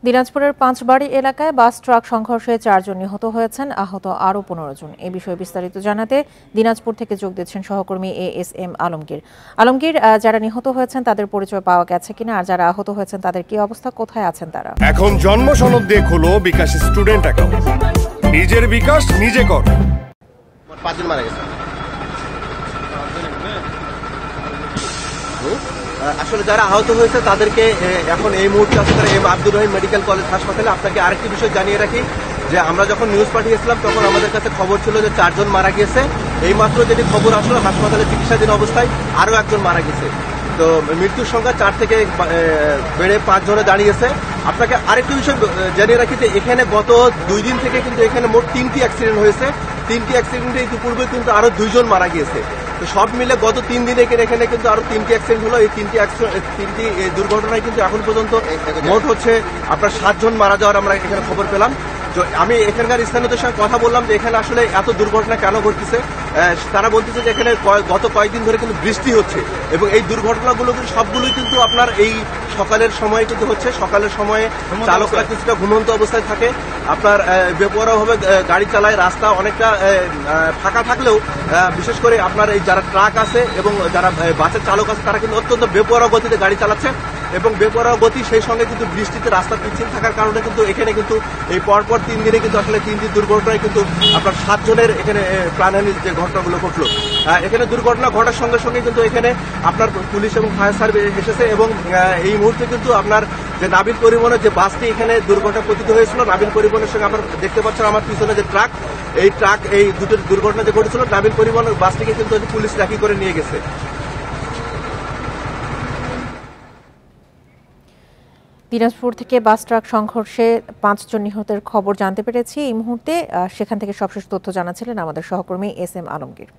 দিনাজপুরের পাঁচবাড়ি এলাকায় bus truck সংঘর্ষে 4 জন নিহত হয়েছেন, আহত আরও 15 জন। এ বিষয়ে বিস্তারিত জানাতে দিনাজপুর থেকে যোগ দিচ্ছেন সহকর্মী ASM আলমগীর। আলমগীর, যারা নিহত হয়েছেন তাদের পরিচয় পাওয়া গেছে কিনা, আর যারা আহত হয়েছেন তাদের কি অবস্থা, কোথায় আছেন তারা? এখন জন্ম সনদ দিয়ে খোলো বিকাশ স্টুডেন্ট অ্যাকাউন্ট। নিজের বিকাশ নিজে কর। 5 জন মারা গেছে। আসলে যারা আহত হয়েছে তাদেরকে এখন এই মুহূর্তে আসলে M Abdur Rahim medical college হাসপাতালে। আপনাকে আরেকটি বিষয় জানিয়ে রাখি যে আমরা যখন নিউজ পাঠিয়েছিলাম তখন আমাদের কাছে খবর ছিল যে 4 জন মারা গিয়েছে। এইমাত্র যেটি খবর আসলো হাসপাতালে চিকিৎসাধীন অবস্থায় আরও একজন মারা গেছে। তো মৃত্যুর সংখ্যা 4 থেকে বেড়ে 5 জনে দাঁড়িয়েছে। আপনাকে আরেকটি বিষয় জানিয়ে রাখি যে এখানে গত 2 দিন থেকে কিন্তু এখানে মোট 3টি অ্যাক্সিডেন্ট হয়েছে। 3টি অ্যাক্সিডেন্টে ইতিপূর্বে কিন্তু আরো 2 জন মারা গিয়েছে। তো সব মিলে গত 3 দিনে এখানে কিন্তু আরো 3টি অ্যাক্সিডেন্ট হলো। এই 3টি দুর্ঘটনায় কিন্তু এখন পর্যন্ত মোট হচ্ছে আপনার 7 জন মারা যাওয়ার আমরা এখানে খবর পেলাম। আমি এখানকার স্থানীয়দের সঙ্গে কথা বললাম যে এখানে আসলে এত দুর্ঘটনা কেন ঘটতেছে। তারা বলতেছে যে এখানে গত কয়েকদিন ধরে কিন্তু বৃষ্টি হচ্ছে এবং এই দুর্ঘটনাগুলো কিন্তু সবগুলোই কিন্তু আপনার এই সকালের সময়ে কিন্তু হচ্ছে। সকালের সময়ে চালকরা কিছুটা ঘুমন্ত অবস্থায় থাকে, আপনার বেপরোয়াভাবে গাড়ি চালায়। রাস্তা অনেকটা ফাঁকা থাকলেও বিশেষ করে আপনার এই যারা ট্রাক আছে এবং যারা বাসের চালক আছে তারা কিন্তু অত্যন্ত বেপরোয়া গতিতে গাড়ি চালাচ্ছে এবং বেপরোয়া গতি সেই সঙ্গে কিন্তু বৃষ্টিতে রাস্তা পিচ্ছিল থাকার কারণে কিন্তু এখানে কিন্তু এই পরপর 3 দিনে কিন্তু আসলে 3টি দুর্ঘটনায় কিন্তু আপনার 7 জনের এখানে প্রাণহানির যে ঘটনাগুলো ঘটলো। এখানে দুর্ঘটনা ঘটার সঙ্গে সঙ্গে কিন্তু এখানে আপনার পুলিশ এবং ফায়ার সার্ভিস এসেছে এবং এই মুহূর্তে কিন্তু আপনার যে নাবিল পরিবহনের যে বাসটি এখানে দুর্ঘটনা পতিত হয়েছিল, নাবিল পরিবহনের সঙ্গে আপনার দেখতে পাচ্ছেন আমার পিছনে যে ট্রাক, এই দুটো দুর্ঘটনা যে ঘটেছিল নাবিল পরিবহনের বাসটিকে কিন্তু পুলিশ রাখি করে নিয়ে গেছে। দিনাজপুর থেকে বাস ট্রাক সংঘর্ষে 5 জন নিহতের খবর জানতে পেরেছি এই মুহূর্তে। সেখান থেকে সবশেষ তথ্য জানাচ্ছিলেন আমাদের সহকর্মী SM আলমগীর।